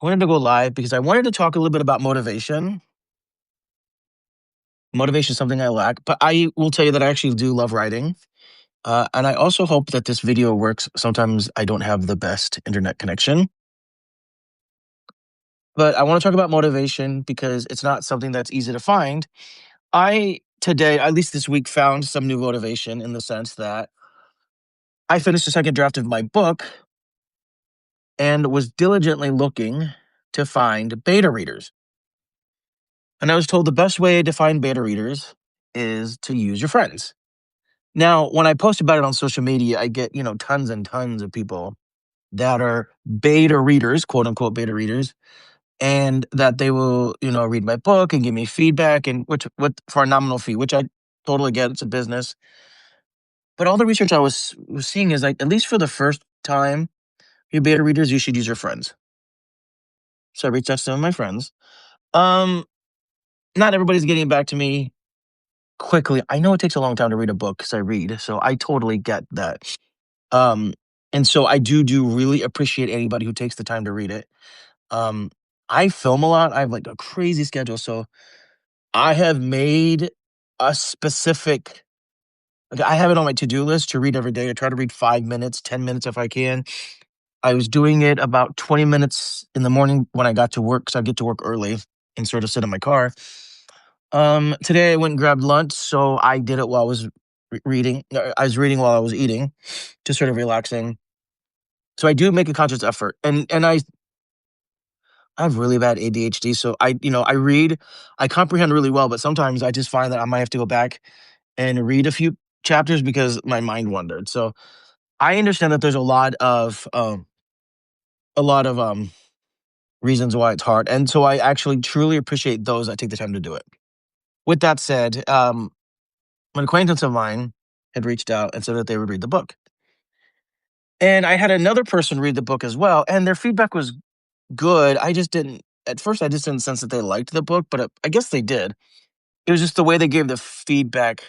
I wanted to go live because I wanted to talk a little bit about motivation. Motivation is something I lack, but I will tell you that I actually do love writing. And I also hope that this video works. Sometimes I don't have the best internet connection, but I want to talk about motivation because it's not something that's easy to find. I today, at least this week, found some new motivation in the sense that I finished the second draft of my book and was diligently looking to find beta readers. And I was told the best way to find beta readers is to use your friends. Now, when I post about it on social media, I get, tons and tons of people that are beta readers, quote unquote beta readers, and that they will, read my book and give me feedback and which what for a nominal fee, which I totally get. It's a business. But all the research I was seeing is like, at least for the first time, your beta readers, you should use your friends. So I reached out to some of my friends. Um, Not everybody's getting back to me quickly. I know it takes a long time to read a book because I read, so I totally get that. Um, and so I do really appreciate anybody who takes the time to read it. Um, I film a lot. I have like a crazy schedule, so I have made a specific. Like, I have it on my to-do list to read every day. I try to read 5 minutes, 10 minutes if I can. I was doing it about 20 minutes in the morning when I got to work, because I get to work early and sort of sit in my car. Today I went and grabbed lunch, so I did it while I was reading. I was reading while I was eating, just sort of relaxing. So I do make a conscious effort, and I have really bad ADHD, so I read, I comprehend really well, but sometimes I just find that I might have to go back and read a few chapters because my mind wandered. So I understand that there's a lot of reasons why it's hard, and so I actually truly appreciate those that take the time to do it. With that said, an acquaintance of mine had reached out and said that they would read the book. And I had another person read the book as well, and their feedback was good. At first, I just didn't sense that they liked the book, but I guess they did. It was just the way they gave the feedback.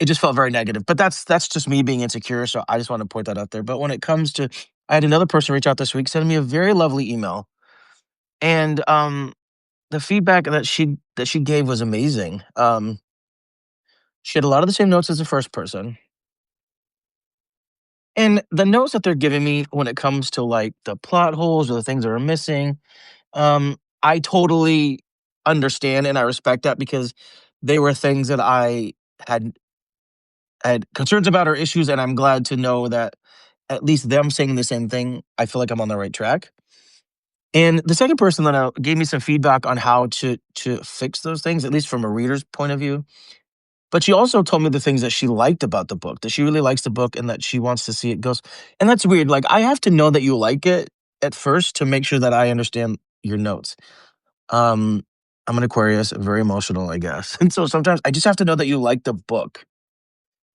It just felt very negative. But that's just me being insecure. So I just want to point that out there. But when it comes to, I had another person reach out this week, sending me a very lovely email. And the feedback that she gave was amazing. She had a lot of the same notes as the first person. And the notes that they're giving me when it comes to like the plot holes or the things that are missing, I totally understand and I respect that because they were things that I had had concerns about or issues, and I'm glad to know that at least them saying the same thing, I feel like I'm on the right track. And the second person that gave me some feedback on how to fix those things, at least from a reader's point of view. But she also told me the things that she liked about the book, that she really likes the book and that she wants to see it goes. And that's weird. Like, I have to know that you like it at first to make sure that I understand your notes. Um, I'm an Aquarius, very emotional, I guess. And so sometimes I just have to know that you like the book.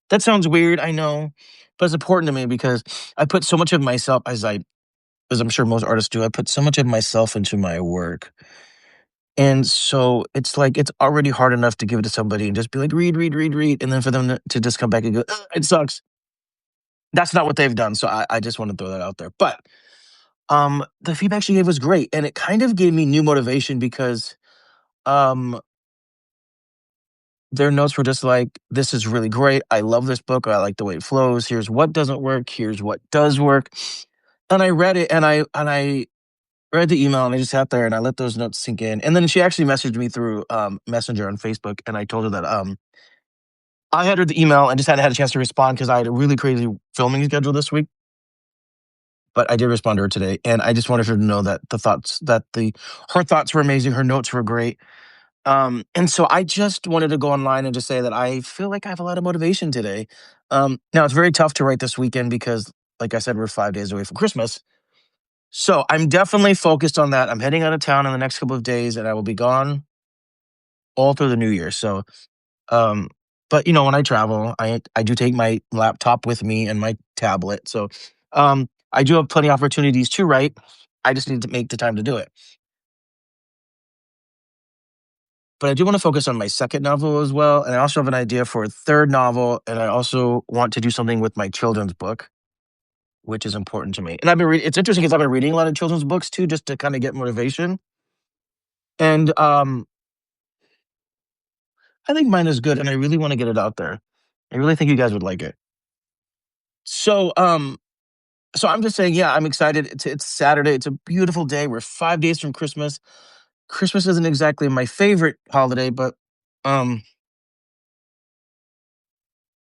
That sounds weird, I know, but it's important to me because I put so much of myself, as I'm sure most artists do, I put so much of myself into my work. And so it's like it's already hard enough to give it to somebody and just be like, read, read, read, read. And then for them to just come back and go, "Ugh, it sucks." That's not what they've done. So I just want to throw that out there. But the feedback she gave was great. And it kind of gave me new motivation because um their notes were just like, this is really great. I love this book. I like the way it flows. Here's what doesn't work. Here's what does work. And I read it and I read the email and I just sat there and I let those notes sink in. And then she actually messaged me through Messenger on Facebook, and I told her that I had read the email and just hadn't had a chance to respond because I had a really crazy filming schedule this week. But I did respond to her today, and I just wanted her to know that her thoughts were amazing. Her notes were great. And so I just wanted to go online and just say that I feel like I have a lot of motivation today. Now it's very tough to write this weekend because, like I said, we're 5 days away from Christmas. So I'm definitely focused on that. I'm heading out of town in the next couple of days, and I will be gone all through the new year. So, um, but when I travel, I do take my laptop with me and my tablet. So, I do have plenty of opportunities to write. I just need to make the time to do it. But I do want to focus on my second novel as well, and I also have an idea for a third novel, and I also want to do something with my children's book, which is important to me. And I've been reading. It's interesting because I've been reading a lot of children's books too, just to kind of get motivation. And I think mine is good, and I really want to get it out there. I really think you guys would like it. So, so I'm just saying, yeah, I'm excited. It's Saturday. It's a beautiful day. We're 5 days from Christmas. Christmas isn't exactly my favorite holiday, but um,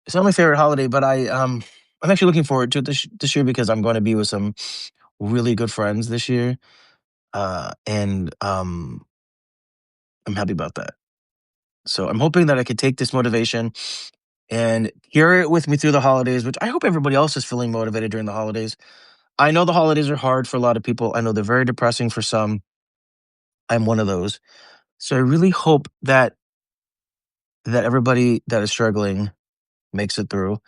it's not my favorite holiday. But I'm actually looking forward to it this year because I'm going to be with some really good friends this year, and I'm happy about that. So I'm hoping that I could take this motivation and carry it with me through the holidays, which I hope everybody else is feeling motivated during the holidays. I know the holidays are hard for a lot of people. I know they're very depressing for some. I'm one of those. So I really hope that everybody that is struggling makes it through.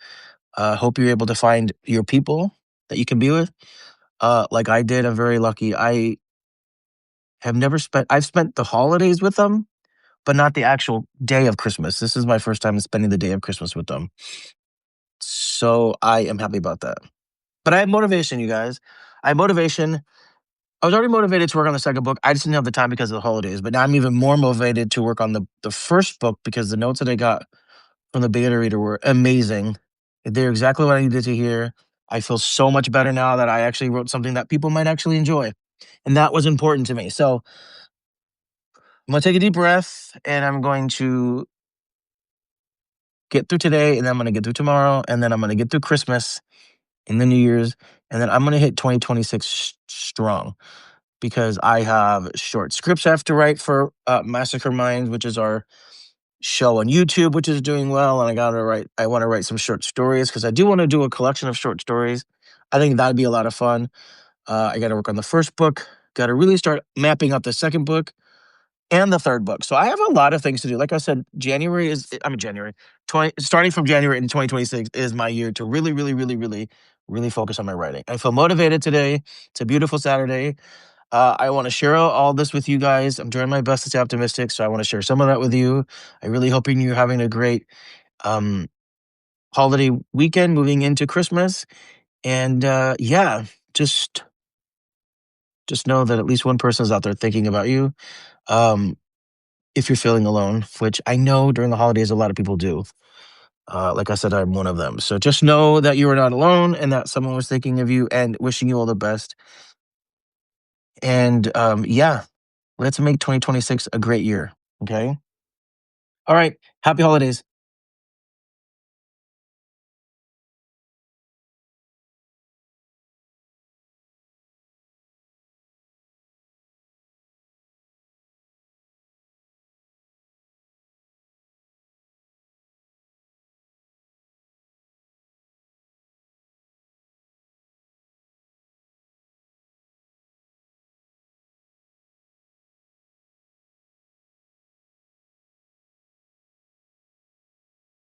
Hope you're able to find your people that you can be with. Like I did, I'm very lucky. I've spent the holidays with them, but not the actual day of Christmas. This is my first time spending the day of Christmas with them. So I am happy about that. But I have motivation, you guys. I have motivation. I was already motivated to work on the second book. I just didn't have the time because of the holidays. But now I'm even more motivated to work on the first book because the notes that I got from the beta reader were amazing. They're exactly what I needed to hear. I feel so much better now that I actually wrote something that people might actually enjoy. And that was important to me. So I'm going to take a deep breath and I'm going to get through today and then I'm going to get through tomorrow and then I'm going to get through Christmas and the New Year's. And then I'm going to hit 2026 strong because I have short scripts I have to write for Massacre Minds, which is our show on YouTube, which is doing well. And I want to write some short stories because I do want to do a collection of short stories. I think that'd be a lot of fun. I got to work on the first book, got to really start mapping out the second book and the third book. So I have a lot of things to do. Like I said, January, starting from January in 2026 is my year to really, really, really, really, really focus on my writing. I feel motivated today. It's a beautiful Saturday. I want to share all this with you guys. I'm doing my best to stay optimistic, so I want to share some of that with you. I really hoping you're having a great um, holiday weekend moving into Christmas. And yeah, just know that at least one person is out there thinking about you. Um, if you're feeling alone, which I know during the holidays a lot of people do. Like I said, I'm one of them. So just know that you are not alone and that someone was thinking of you and wishing you all the best. And yeah, let's make 2026 a great year. Okay. All right. Happy holidays.